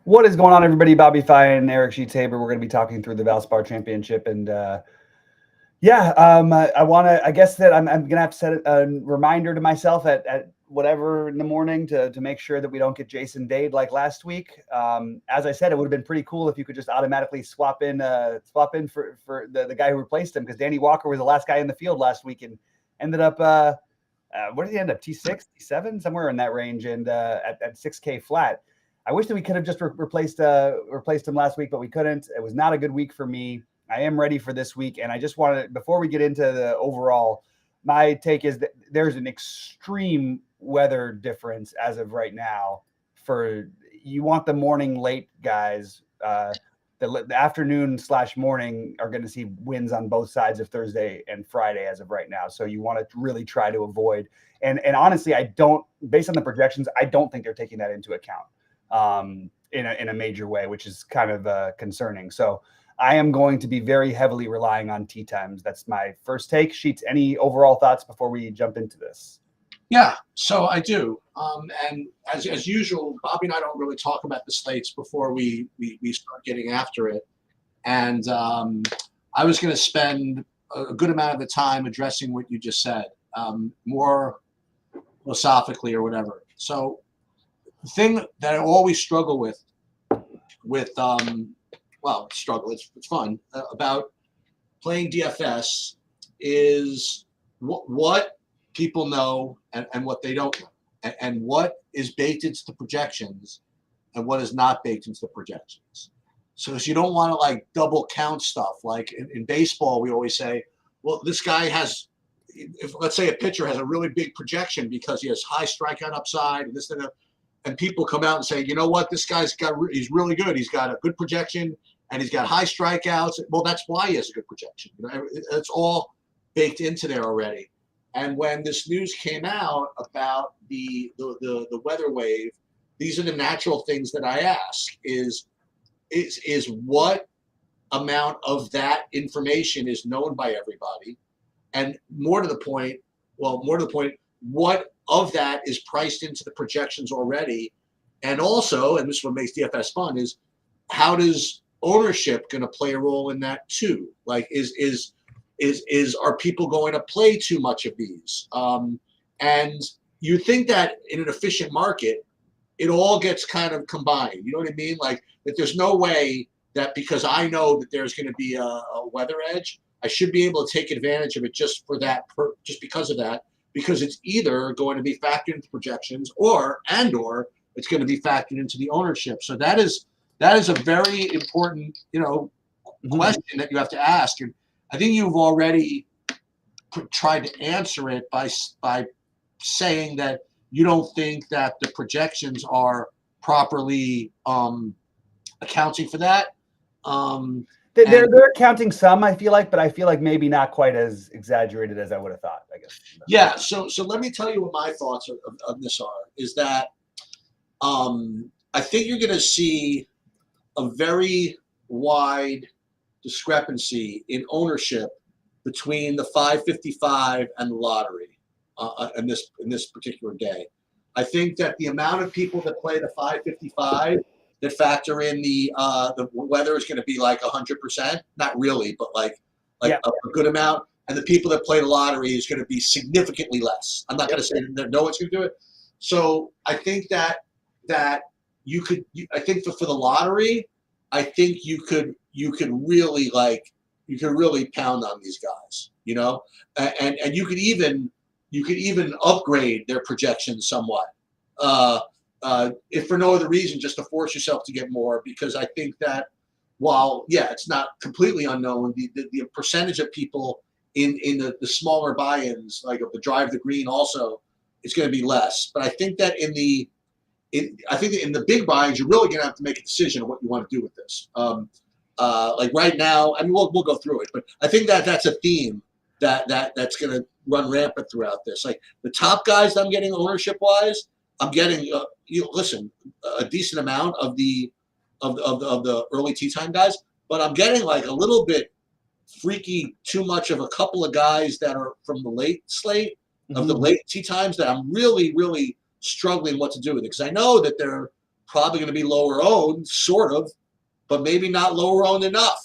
What is going on, everybody? BobbyFi and Sheets. We're going to be talking through the Valspar Championship, and I want to. I guess that I'm going to have to set a reminder to myself at whatever in the morning to make sure that we don't get Jason Dade like last week. As I said, it would have been pretty cool if you could just automatically swap in for the guy who replaced him, because Danny Walker was the last guy in the field last week and ended up. Where did he end up? T6, T7, somewhere in that range, and at 6K flat. I wish that we could have just replaced him last week, but we couldn't. It was not a good week for me. I am ready for this week, and I just wanted, before we get into the overall, my take is that there's an extreme weather difference as of right now. You want the morning late guys. The afternoon/morning are going to see wins on both sides of Thursday and Friday as of right now. So you want to really try to avoid. And honestly, based on the projections, I don't think they're taking that into account in a major way, which is kind of concerning. So I am going to be very heavily relying on tee times. That's my first take. Sheets, any overall thoughts before we jump into this? Yeah, so I do. And as usual, Bobby and I don't really talk about the slates before we start getting after it. And I was going to spend a good amount of the time addressing what you just said, more philosophically or whatever. So the thing that I always struggle with it's fun, about playing DFS is what people know and what they don't know, and what is baked into the projections and what is not baked into the projections. So you don't want to like double count stuff. Like in baseball, we always say, well, this guy has, if let's say a pitcher has a really big projection because he has high strikeout upside and this and that, and people come out and say, you know what, this guy's he's really good. He's got a good projection and he's got high strikeouts. Well, that's why he has a good projection. You know, it's all baked into there already. And when this news came out about the weather wave, these are the natural things that I ask: is what amount of that information is known by everybody, and more to the point, what of that is priced into the projections already, and also, and this is what makes DFS fun, is how does ownership going to play a role in that too? Like, are people going to play too much of these? And you think that in an efficient market, it all gets kind of combined. You know what I mean? Like that there's no way that because I know that there's going to be a weather edge, I should be able to take advantage of it just just because of that, because it's either going to be factored into projections or it's going to be factored into the ownership. So that is a very important, question that you have to ask. And I think you've already tried to answer it by saying that you don't think that the projections are properly accounting for that. They're counting some, I feel like, but I feel like maybe not quite as exaggerated as I would have thought, I guess. Yeah. So let me tell you what my thoughts of this are. Is that I think you're going to see a very wide discrepancy in ownership between the 555 and the lottery in this particular day. I think that the amount of people that play the 555 that factor in the weather is going to be like 100%, not really, but like a good amount. And the people that play the lottery is going to be significantly less. I'm not going to say that no one's going to do it. So I think that you could. I think for the lottery, I think you could really pound on these guys, and you could even upgrade their projections somewhat, if for no other reason, just to force yourself to get more, because I think that while it's not completely unknown, the percentage of people in the smaller buy-ins, like of the drive the green, also it's going to be less. But I think that in the big buy-ins, you're really going to have to make a decision on what you want to do with this. Like right now, I mean, we'll go through it, but I think that's a theme that's going to run rampant throughout this. Like the top guys that I'm getting ownership-wise, I'm getting a decent amount of the early tee time guys, but I'm getting like a little bit freaky too much of a couple of guys that are from the late slate of the late tee times that I'm really, really struggling what to do with it, because I know that they're probably going to be lower owned, sort of, but maybe not lower owned enough.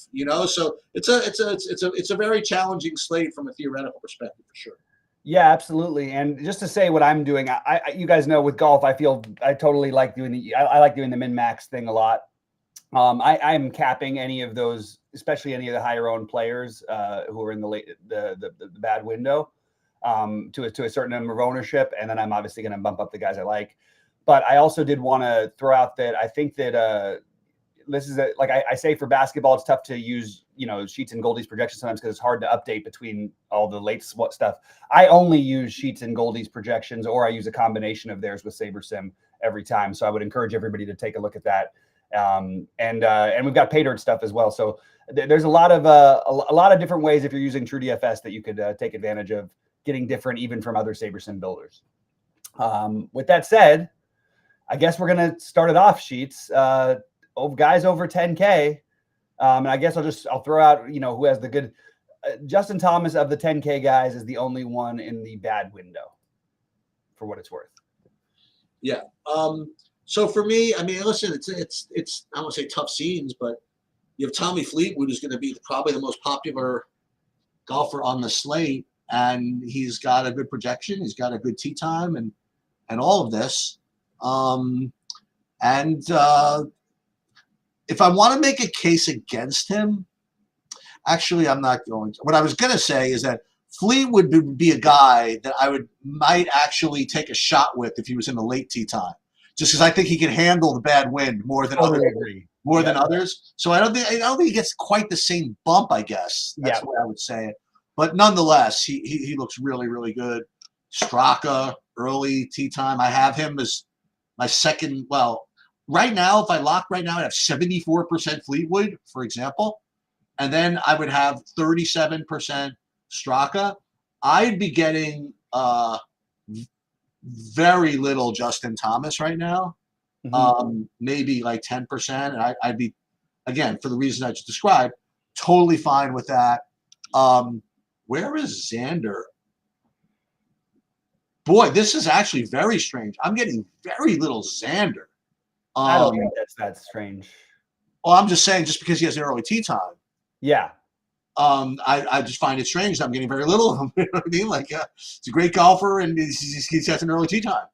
So it's a very challenging slate from a theoretical perspective for sure. Yeah, absolutely. And just to say what I'm doing, you guys know with golf, I totally like doing I like doing the min-max thing a lot. I'm capping any of those, especially any of the higher owned players who are in the bad window to a certain number of ownership. And then I'm obviously going to bump up the guys I like. But I also did want to throw out that I think that this is like I say for basketball, it's tough to use, Sheets and Goldie's projections sometimes because it's hard to update between all the late stuff. I only use Sheets and Goldie's projections, or I use a combination of theirs with SaberSim every time. So I would encourage everybody to take a look at that. And we've got pay dirt stuff as well. So there's a lot of different ways if you're using True DFS that you could take advantage of getting different even from other SaberSim builders. With that said, I guess we're gonna start it off, Sheets. Guys over 10K. And I guess I'll throw out, who has the good Justin Thomas of the 10K guys is the only one in the bad window for what it's worth. Yeah. So for me, I mean, listen, it's I won't say tough scenes, but you have Tommy Fleetwood, who's going to be probably the most popular golfer on the slate, and he's got a good projection, he's got a good tee time, and all of this. If I want to make a case against him, actually, I'm not going to. What I was going to say is that Fleetwood would be a guy that I might actually take a shot with if he was in the late tee time, just because I think he can handle the bad wind more than others. So I don't think he gets quite the same bump. I guess that's what I would say. But nonetheless, he looks really, really good. Straka early tee time. I have him as my second. Well, right now, if I lock right now, I have 74% Fleetwood, for example, and then I would have 37% Straka. I'd be getting very little Justin Thomas right now, maybe like 10%, and I'd be, again, for the reason I just described, totally fine with that. Where is Xander? Boy, this is actually very strange. I'm getting very little Xander. I don't think that's strange. Well, I'm just saying, just because he has an early tee time. Yeah. I just find it strange that I'm getting very little of him. You know what I mean? Like, he's a great golfer, and he has an early tee time.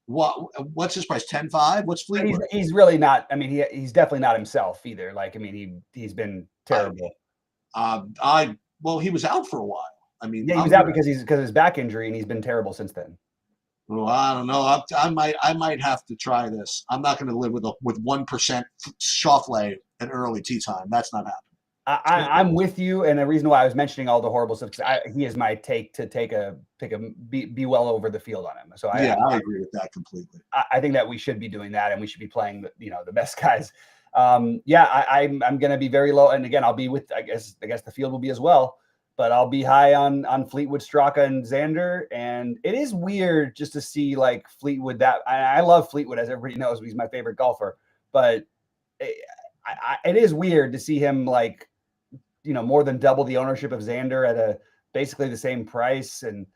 What's his price? 10.5? What's Fleetwood? He's really not. I mean, he's definitely not himself either. Like, I mean, he's been terrible. Well, he was out for a while. I mean, yeah, he was out because of his back injury, and he's been terrible since then. Well, I don't know. I might have to try this. I'm not going to live with 1% Schauffele at early tee time. That's not happening. I'm with you, and the reason why I was mentioning all the horrible stuff, he is my take to be well over the field on him. So I agree with that completely. I think that we should be doing that, and we should be playing the best guys. I'm going to be very low, and again, I'll be with I guess the field will be as well. But I'll be high on Fleetwood, Straka, and Xander. And it is weird just to see like Fleetwood. I love Fleetwood, as everybody knows. He's my favorite golfer. But it is weird to see him like, more than double the ownership of Xander at basically the same price and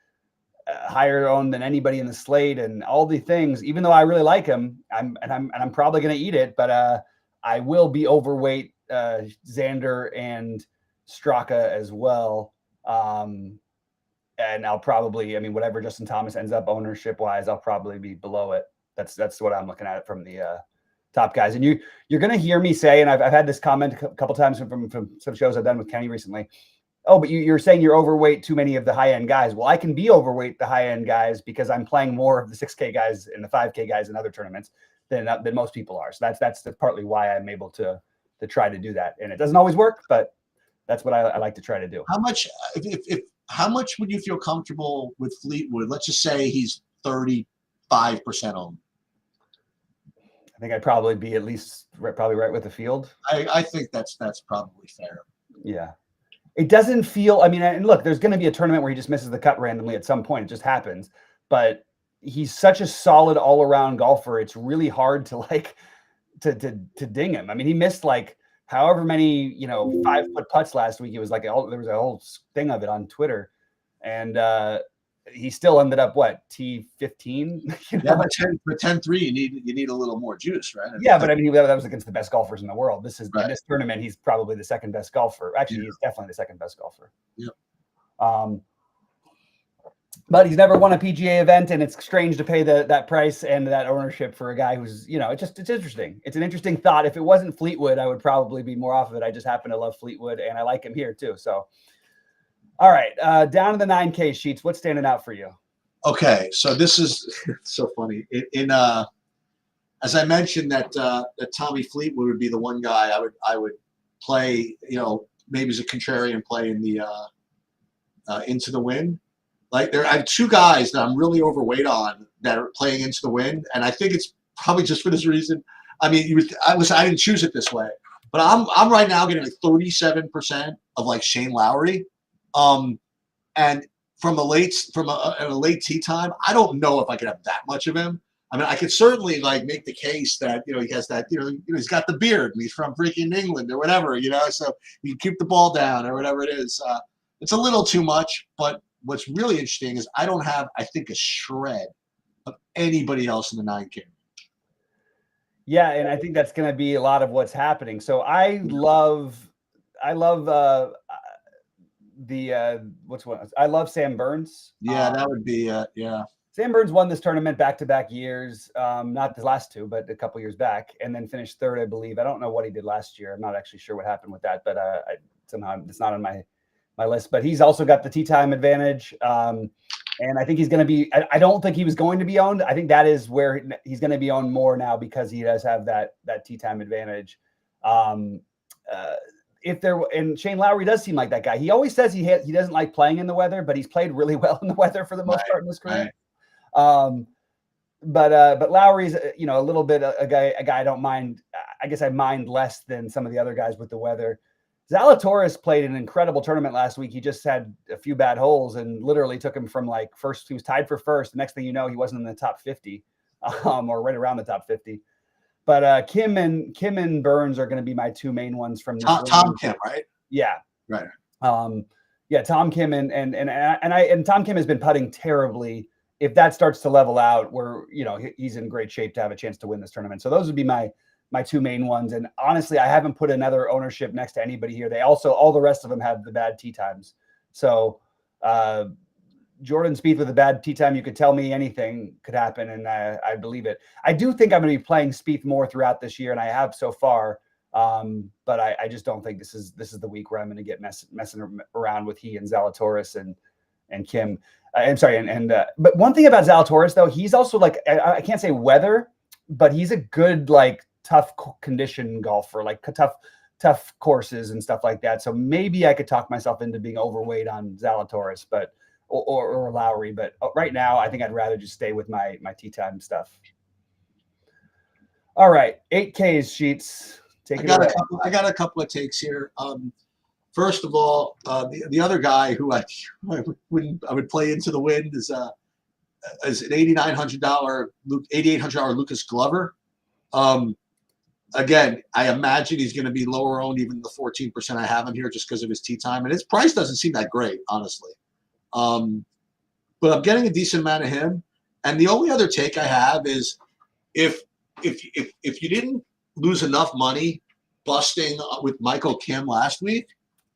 higher owned than anybody in the slate and all the things. Even though I really like him, I'm probably going to eat it. But I will be overweight Xander and Straka as well. And I'll probably, whatever Justin Thomas ends up ownership wise, I'll probably be below it. That's what I'm looking at from the top guys. And you're going to hear me say, and I've had this comment a couple times from some shows I've done with Kenny recently. Oh, but you're saying you're overweight too many of the high end guys. Well, I can be overweight the high end guys because I'm playing more of the 6K guys and the 5K guys in other tournaments than most people are. So that's partly why I'm able to try to do that. And it doesn't always work, but that's what I like to try to do. How much, how much would you feel comfortable with Fleetwood? Let's just say he's 35% owned. I think I'd probably be at least right with the field. I think that's probably fair. Yeah. It doesn't feel, and look, there's going to be a tournament where he just misses the cut randomly at some point. It just happens. But he's such a solid all-around golfer. It's really hard to to ding him. He missed however many, 5-foot putts last week. It was there was a whole thing of it on Twitter. And he still ended up what, T15? Yeah, but 10-3, you need a little more juice, right? Yeah, but I mean, that was against the best golfers in the world. This is right. In this tournament, he's probably the second best golfer. Actually, he's definitely the second best golfer. Yep. But he's never won a PGA event, and it's strange to pay that price and that ownership for a guy who's, it's interesting. It's an interesting thought. If it wasn't Fleetwood, I would probably be more off of it. I just happen to love Fleetwood, and I like him here too. So, all right, down to the 9K sheets. What's standing out for you? Okay, so this is so funny. As I mentioned that Tommy Fleetwood would be the one guy I would play, maybe as a contrarian play in the Into the Wind. Like I have two guys that I'm really overweight on that are playing Into the Wind, and I think it's probably just for this reason. I mean, I didn't choose it this way, but I'm right now getting like 37% of like Shane Lowry, and from a late tee time, I don't know if I could have that much of him. I mean, I could certainly like make the case that he has that he's got the beard and he's from freaking England or whatever, so you can keep the ball down or whatever it is. It's a little too much, but what's really interesting is I don't have, I think, a shred of anybody else in the 9K. Yeah, and I think that's going to be a lot of what's happening. So I love I love Sam Burns. Yeah, that would be yeah. Sam Burns won this tournament back-to-back years, not the last two, but a couple years back, and then finished third, I believe. I don't know what he did last year. I'm not actually sure what happened with that, but somehow it's not on my list. But he's also got the tee time advantage, and I think he's going to be. I don't think he was going to be owned. I think that is where he's going to be owned more now because he does have that tee time advantage. And Shane Lowry does seem like that guy. He always says he doesn't like playing in the weather, but he's played really well in the weather for the most part in his career. Right. But Lowry's a little bit a guy I don't mind. I guess I mind less than some of the other guys with the weather. Zalatoris played an incredible tournament last week. He just had a few bad holes and literally took him from like first. He was tied for first. The next thing you know, he wasn't in the top 50, or right around the top 50. But Kim and Burns are going to be my two main ones from this Tom Kim, right? Yeah, right. Yeah, Tom Kim and Tom Kim has been putting terribly. If that starts to level out, where he's in great shape to have a chance to win this tournament. So those would be my two main ones. And honestly, I haven't put another ownership next to anybody here. They also, all the rest of them have the bad tee times. So Jordan Spieth with a bad tee time, you could tell me anything could happen, and I believe it. I do think I'm going to be playing Spieth more throughout this year, and I have so far. But I just don't think this is the week where I'm going to get messing around with he and Zalatoris and Kim. I'm sorry, but one thing about Zalatoris though, he's also like I can't say weather, but he's a good like tough condition golfer, like tough courses and stuff like that. So maybe I could talk myself into being overweight on Zalatoris, but or Lowry. But right now, I think I'd rather just stay with my tee time stuff. All right, 8Ks sheets. I got a couple of takes here. First of all, the other guy who I would play Into the Wind is an $8,800 Lucas Glover. Again, I imagine he's going to be lower owned even the 14% I have him here just because of his tee time, and his price doesn't seem that great, honestly. But I'm getting a decent amount of him. And the only other take I have is if you didn't lose enough money busting with Michael Kim last week,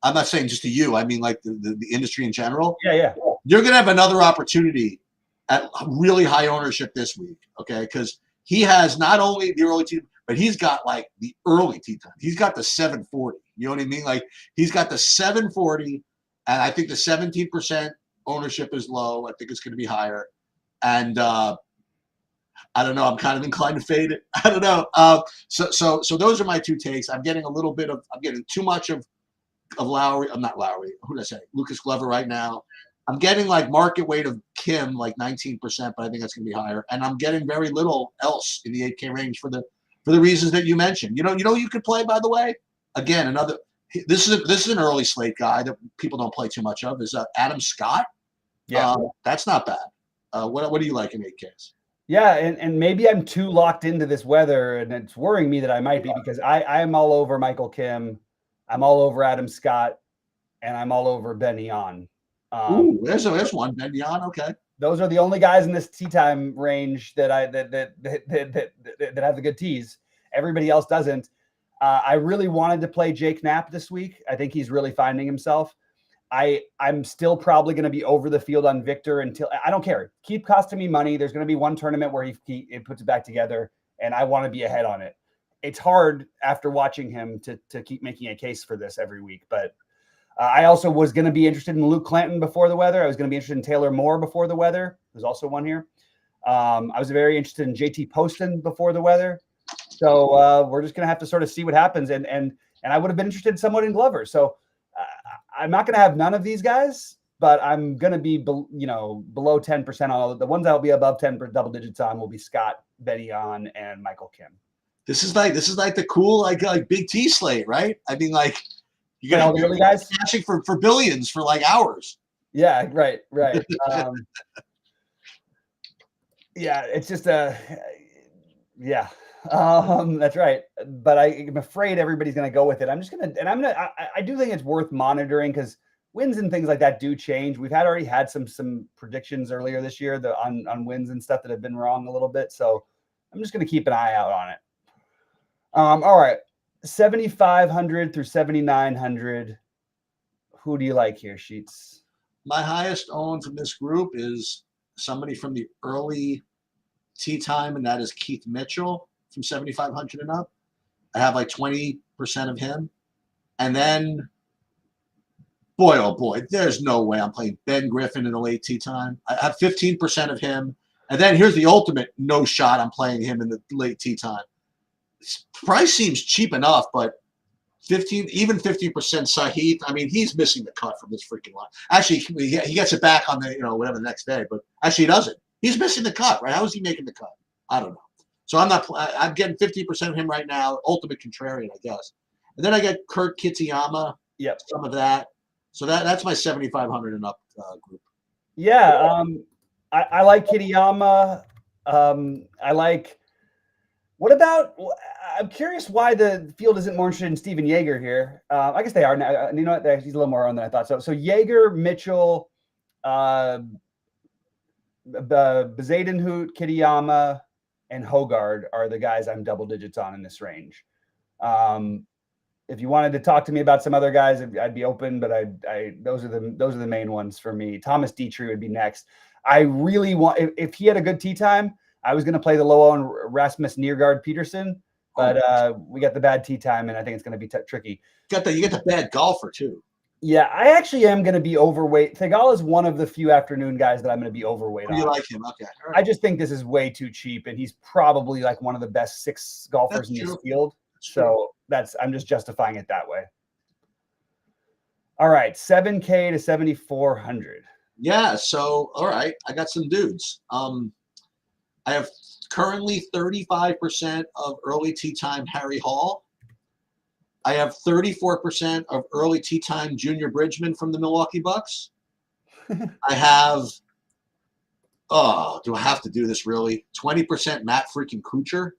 I'm not saying just to you, I mean like the industry in general. Yeah. You're going to have another opportunity at really high ownership this week, okay? Because he has not only the early tee, but he's got like the early tee time. He's got the 740. You know what I mean? Like he's got the 740, and I think the 17% ownership is low. I think it's going to be higher. And I don't know. I'm kind of inclined to fade it. I don't know. So those are my two takes. I'm getting too much of Lowry. I'm not Lowry. Who did I say? Lucas Glover right now. I'm getting like market weight of Kim, like 19%, but I think that's going to be higher. And I'm getting very little else in the 8K range for the reasons that you mentioned. You could play, by the way. Again, this is an early slate guy that people don't play too much of. Is Adam Scott. Yeah, that's not bad. What do you like in 8Ks? Yeah, and maybe I'm too locked into this weather, and it's worrying me that I might be, because I am all over Michael Kim, I'm all over Adam Scott, and I'm all over Ben Eon. Ooh, there's one. Ben Yan, okay. Those are the only guys in this tee time range that have the good tees. Everybody else doesn't. I really wanted to play Jake Knapp this week. I think he's really finding himself. I'm still probably going to be over the field on Victor until I don't care. Keep costing me money. There's going to be one tournament where he puts it back together, and I want to be ahead on it. It's hard after watching him to keep making a case for this every week, but I also was going to be interested in Luke Clanton before the weather. I was going to be interested in Taylor Moore before the weather. There's also one here. I was very interested in JT Poston before the weather. So we're just going to have to sort of see what happens. And I would have been interested somewhat in Glover. So I'm not going to have none of these guys, but I'm going to be, below 10% on all the ones that will be above 10 double digits on will be Scott, Benny on, and Michael Kim. This is like the cool like Big T slate, right? I mean, like you're gonna all the early guys cashing for billions for like hours. Yeah, right. Yeah, it's just yeah. That's right. But I'm afraid everybody's going to go with it. I do think it's worth monitoring because wins and things like that do change. We've already had some predictions earlier this year on wins and stuff that have been wrong a little bit. So I'm just going to keep an eye out on it. All right. 7,500 through 7,900. Who do you like here, Sheets? My highest owned from this group is somebody from the early tee time, and that is Keith Mitchell from 7,500 and up. I have like 20% of him. And then, boy, oh boy, there's no way I'm playing Ben Griffin in the late tee time. I have 15% of him. And then here's the ultimate no shot. I'm playing him in the late tee time. His price seems cheap enough, but 15% Sahith. I mean, he's missing the cut from this freaking line. Actually, he gets it back on the, whatever the next day, but actually he doesn't. He's missing the cut, right? How is he making the cut? I don't know. So I'm getting 50% of him right now. Ultimate contrarian, I guess. And then I get Kurt Kitayama. Yep. Some of that. So that's my 7,500 and up group. Yeah. I like Kitayama. What about? I'm curious why the field isn't more interested in Steven Yeager here. I guess they are now. You know what? He's a little more on than I thought. So Yeager, Mitchell, Bezadenhout, Kitayama, and Hogard are the guys I'm double digits on in this range. If you wanted to talk to me about some other guys, I'd be open, but those are the main ones for me. Thomas Dietrich would be next. I really want, if he had a good tee time, I was going to play the low on Rasmus Niergaard Peterson, but we got the bad tee time, and I think it's going to be tricky. You get the bad golfer too. Yeah, I actually am going to be overweight. Thegal is one of the few afternoon guys that I'm going to be overweight on. You like him? Okay. All right. I just think this is way too cheap, and he's probably like one of the best 6 golfers in this field. So I'm just justifying it that way. All right, 7K to 7,400. Yeah. So all right, I got some dudes. I have currently 35% of early tee time Harry Hall. I have 34% of early tee time Junior Bridgman from the Milwaukee Bucks. I have, do I have to do this really? 20% Matt freaking Kuchar.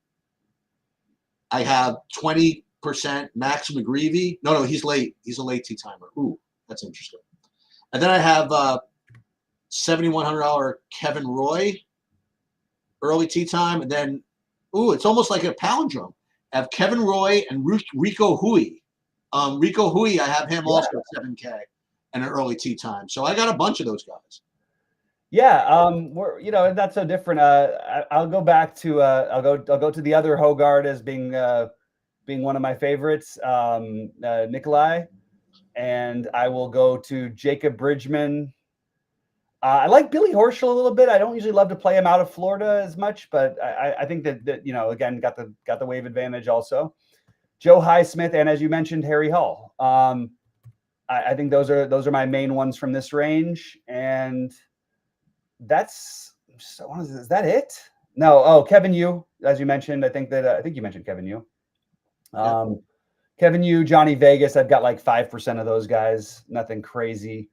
I have 20% Max McGreevy. No, he's late. He's a late tee timer. Ooh, that's interesting. And then I have $7,100 Kevin Roy, early tee time. And then, it's almost like a palindrome. I have Kevin Roy and Rico Hui. Rico Hui, I have him also at 7K and an early tee time. So I got a bunch of those guys. Yeah, we're that's so different. I'll go back to I'll go to the other Hogard as being one of my favorites, Nikolai, and I will go to Jacob Bridgman. I like Billy Horschel a little bit. I don't usually love to play him out of Florida as much, but I think that again got the wave advantage also. Joe Highsmith, and as you mentioned, Harry Hall. I think those are my main ones from this range, and is that it? No. Kevin Yu, as you mentioned. I think you mentioned Kevin Yu. Kevin Yu, Johnny Vegas. I've got like 5% of those guys. Nothing crazy.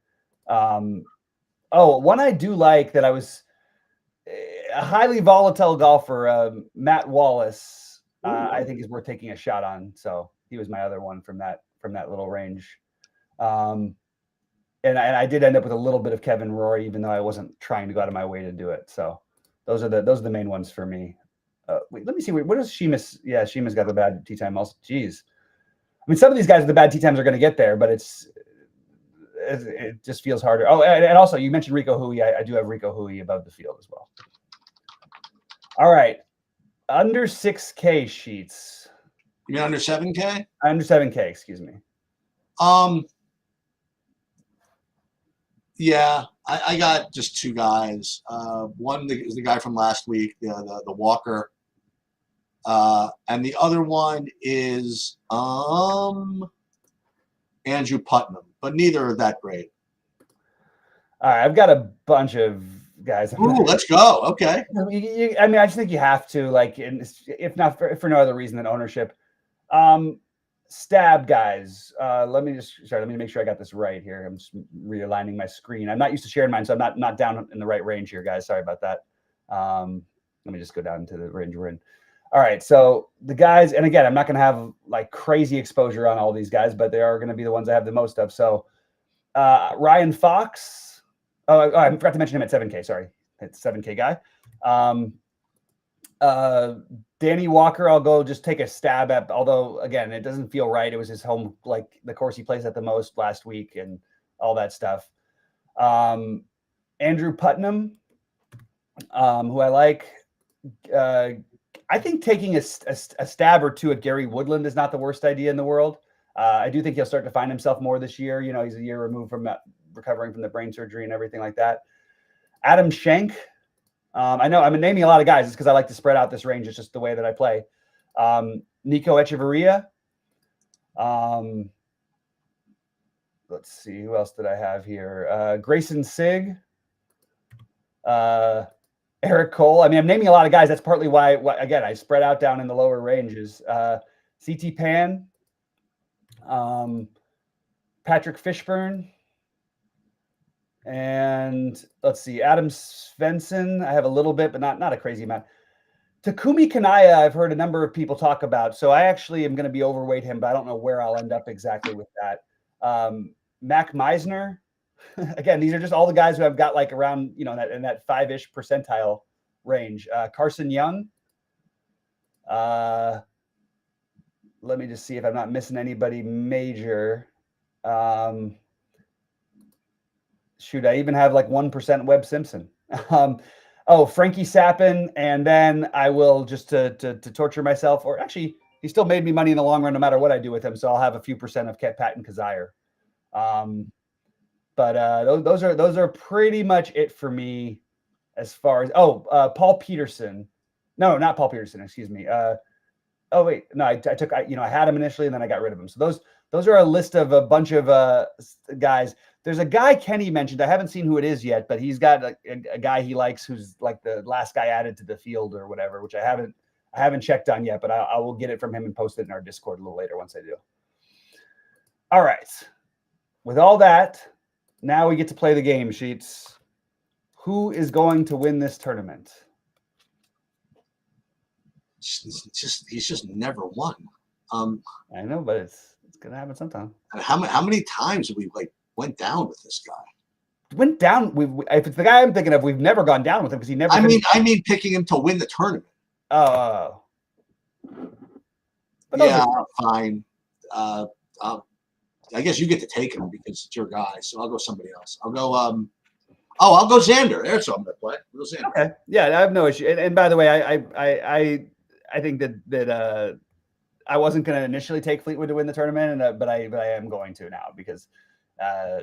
One I do like that I was a highly volatile golfer, Matt Wallace. I think is worth taking a shot on. So he was my other one from that little range. And I did end up with a little bit of Kevin Rory, even though I wasn't trying to go out of my way to do it. So those are the main ones for me. Wait, let me see. What does Sheamus? Yeah, Sheamus got the bad tea time also. Jeez. I mean, some of these guys with the bad tea times are going to get there, but it just feels harder. Oh, and also you mentioned Rico Hui. I do have Rico Hui above the field as well. All right. Under 6K sheets. You mean under 7K? Under 7K, excuse me. Yeah, I got just two guys. One is the guy from last week, the Walker, and the other one is Andrew Putnam, but neither are that great. All right, I've got a bunch of guys. Ooh, let's go. Okay. I mean, I just think you have to, like, if not for no other reason than ownership. Stab guys. Let me make sure I got this right here. I'm just realigning my screen. I'm not used to sharing mine, so I'm not down in the right range here, guys. Sorry about that. Let me just go down to the range we're in. All right, so the guys, and again, I'm not going to have like crazy exposure on all these guys, but they are going to be the ones I have the most of. So Ryan Fox. Oh, I forgot to mention him at 7K. Sorry, it's 7K guy. Danny Walker, I'll go just take a stab at, although again, it doesn't feel right. It was his home, like the course he plays at the most last week and all that stuff. Andrew Putnam, who I like. I think taking a stab or two at Gary Woodland is not the worst idea in the world. I do think he'll start to find himself more this year. You know, he's a year removed from recovering from the brain surgery and everything like that. Adam Schenk. I know I'm naming a lot of guys. It's because I like to spread out this range. It's just the way that I play. Nico Echeverria. Let's see. Who else did I have here? Grayson Sigg. Eric Cole. I mean, I'm naming a lot of guys. That's partly why again, I spread out down in the lower ranges. CT Pan. Patrick Fishburne. And let's see, Adam Svensson, I have a little bit, but not a crazy amount. Takumi Kanaya, I've heard a number of people talk about. So I actually am going to be overweight him, but I don't know where I'll end up exactly with that. Mac Meisner. Again, these are just all the guys who I've got like around, you know, in that 5-ish percentile range. Carson Young. Let me just see if I'm not missing anybody major. Shoot, I even have like 1% Webb Simpson. Frankie Sappin, and then I will just to torture myself, or actually, he still made me money in the long run, no matter what I do with him. So I'll have a few percent of Patton Kazire. Those are pretty much it for me as far as Paul Peterson. No, not Paul Peterson. Excuse me. I had him initially and then I got rid of him. So those are a list of a bunch of guys. There's a guy Kenny mentioned. I haven't seen who it is yet, but he's got a guy he likes who's like the last guy added to the field or whatever, which I haven't checked on yet, but I will get it from him and post it in our Discord a little later once I do. All right. With all that, now we get to play the game, Sheets. Who is going to win this tournament? He's just never won. I know, but it's gonna happen sometime. How many times have we went down with this guy? Went down. If it's the guy I'm thinking of, we've never gone down with him because he never. I mean, picking him to win the tournament. Oh. Yeah, fine. I guess you get to take him because it's your guy. So I'll go somebody else. I'll go. I'll go Xander. There's what I'm gonna play. I'll go Xander. Okay. Yeah, I have no issue. And by the way, I think that I wasn't going to initially take Fleetwood to win the tournament, but I am going to now because, I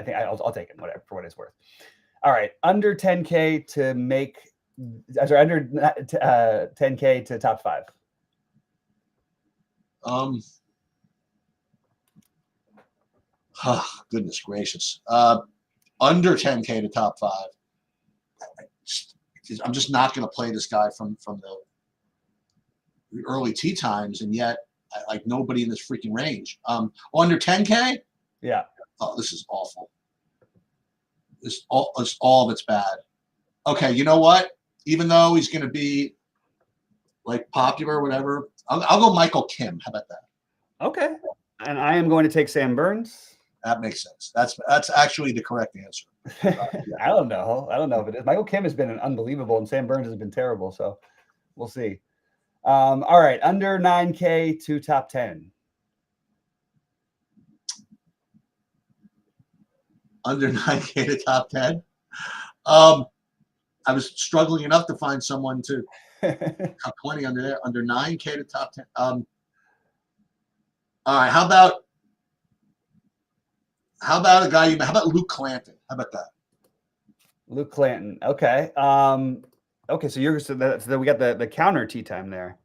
think I'll take it whatever for what it's worth. All right, under 10K to make. Sorry, under 10K to top 5. Goodness gracious. Under 10K to top 5. I'm just not going to play this guy from the early tee times, and yet like nobody in this freaking range. Under 10K? Yeah. Oh, this is awful. This all of it's bad. Okay, you know what? Even though he's going to be like popular or whatever, I'll go Michael Kim. How about that? Okay. And I am going to take Sam Burns. That makes sense. That's actually the correct answer. Yeah. I don't know if it is. Michael Kim has been unbelievable, and Sam Burns has been terrible. So we'll see. All right, under 9K to top 10. Under 9K to top 10. I was struggling enough to find someone to top 20 under there. Under 9K to top 10. All right, how about a guy? How about Luke Clanton? How about that? Luke Clanton. Okay. Okay. So we got the counter tea time there.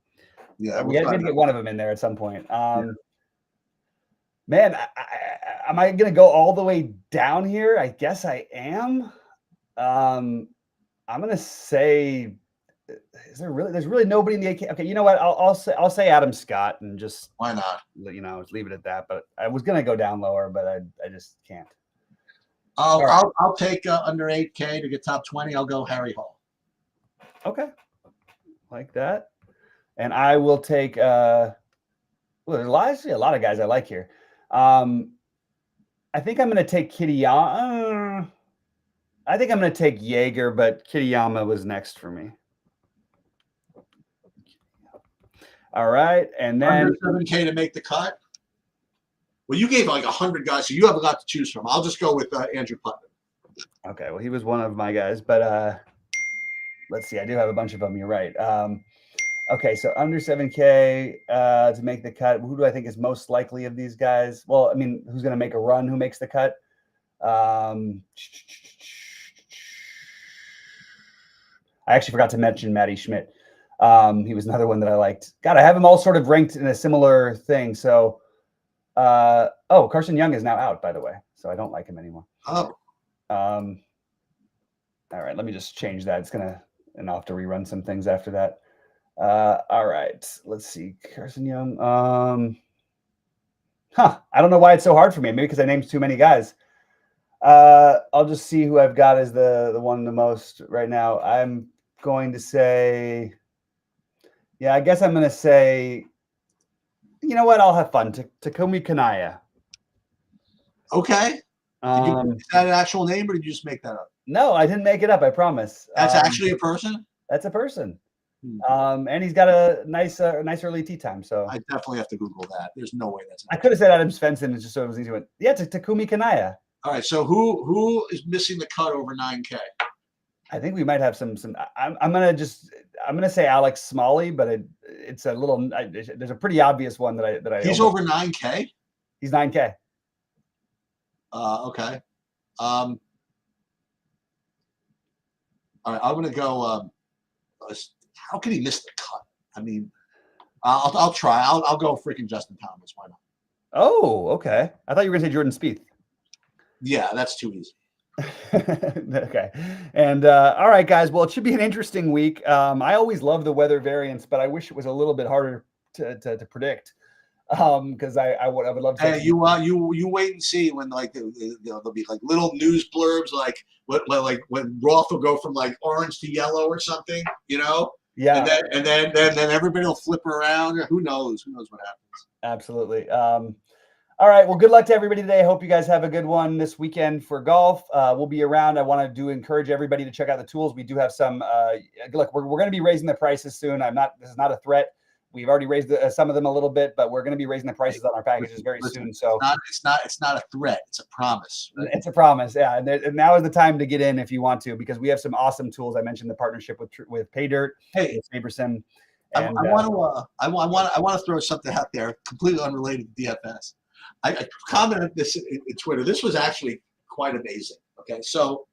Yeah, we had to get one of them in there at some point. Man, am I going to go all the way down here? I guess I am. I'm going to say, there's really nobody in the AK. Okay, you know what? I'll say Adam Scott and just why not? Just leave it at that. But I was going to go down lower, but I just can't. I'll take under 8K to get top 20. I'll go Harry Hall. Okay, like that. And I will take. Well, there's a lot of guys I like here. I think I'm going to take Kitayama. I think I'm going to take Jaeger, but Kitayama was next for me. All right, and then under 7K to make the cut. Well, you gave like 100 guys, so you have a lot to choose from. I'll just go with Andrew Putnam. Okay, well, he was one of my guys, but let's see. I do have a bunch of them. You're right. Okay, so under 7K to make the cut. Who do I think is most likely of these guys? Well, I mean, who's going to make a run? Who makes the cut? I actually forgot to mention Matty Schmidt. He was another one that I liked. God, I have them all sort of ranked in a similar thing. So, Carson Young is now out, by the way, so I don't like him anymore. Oh. All right, let me just change that. And I'll have to rerun some things after that. All right, let's see. Carson Young. I don't know why it's so hard for me. Maybe because I named too many guys. I'll just see who I've got as the one the most right now. I'm going to say, I guess I'm going to say, you know what? I'll have fun. Takumi Kanaya. Okay. Is that an actual name, or did you just make that up? No, I didn't make it up. I promise. That's actually a person? That's a person. And he's got a nice early tea time. So I definitely have to Google that. There's no way that's. I could have said Adam Svensson, just so it was easy. Yeah, it's Takumi Kanaya. All right. So who is missing the cut over 9K? I think we might have some. I'm gonna say Alex Smalley, but it's a little. There's a pretty obvious one that I. He's over 9K. He's 9K. Okay. All right. I'm gonna go. How can he miss the cut? I mean, I'll try. I'll go freaking Justin Thomas. Why not? Oh, okay. I thought you were gonna say Jordan Spieth. Yeah, that's too easy. Okay. And all right, guys. Well, it should be an interesting week. I always love the weather variance, but I wish it was a little bit harder to predict. Because I would love to. Hey, you wait and see when there'll be like little news blurbs like when Roth will go from like orange to yellow or something, Yeah. And then everybody will flip around. Who knows? Who knows what happens? Absolutely. All right. Well, good luck to everybody today. I hope you guys have a good one this weekend for golf. We'll be around. I want to encourage everybody to check out the tools. We do have some. Look, we're going to be raising the prices soon. This is not a threat. We've already raised some of them a little bit, but we're going to be raising the prices on our packages very soon. So it's not a threat. It's a promise. Right? It's a promise. Yeah. And now is the time to get in if you want to, because we have some awesome tools. I mentioned the partnership with PayDirt. Hey, SaberSim. I want to throw something out there completely unrelated to DFS. I commented this in Twitter. This was actually quite amazing. Okay. So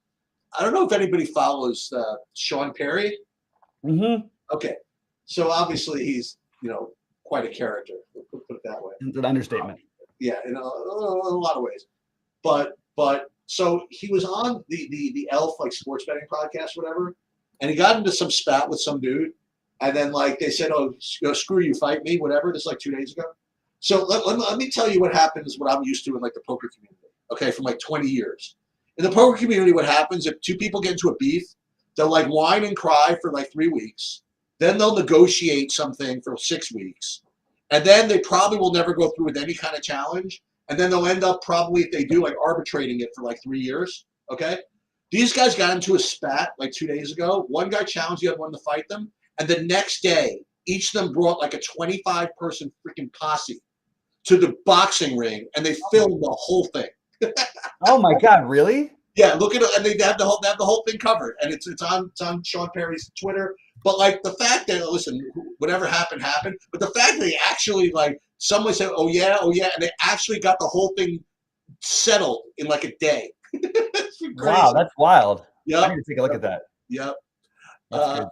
I don't know if anybody follows Sean Perry. Mm-hmm. Okay. So obviously he's, quite a character. Put it that way. It's an understatement. Yeah, in a lot of ways. But so he was on the Elf sports betting podcast, whatever, and he got into some spat with some dude, and then they said, "Oh, screw you, fight me," whatever. This 2 days ago. So let me tell you what happens. What I'm used to in the poker community. Okay, from 20 years. In the poker community, what happens if two people get into a beef? They'll whine and cry for 3 weeks. Then they'll negotiate something for 6 weeks. And then they probably will never go through with any kind of challenge. and then they'll end up probably, if they do, like arbitrating it for like 3 years. Okay, these guys got into a spat like 2 days ago. One guy challenged the other one to fight them, and the next day, each of them brought like a 25-person freaking posse to the boxing ring, and they filmed the whole thing. Oh my God, really? Yeah, look at it, and they have the whole thing covered, and it's on Sean Perry's Twitter. But like the fact that, listen, whatever happened happened, but the fact that they actually, like, someone said, oh yeah, and they actually got the whole thing settled in like a day. Wow, that's wild. Yep. I need to take a look at that. Yep. That's good. All right.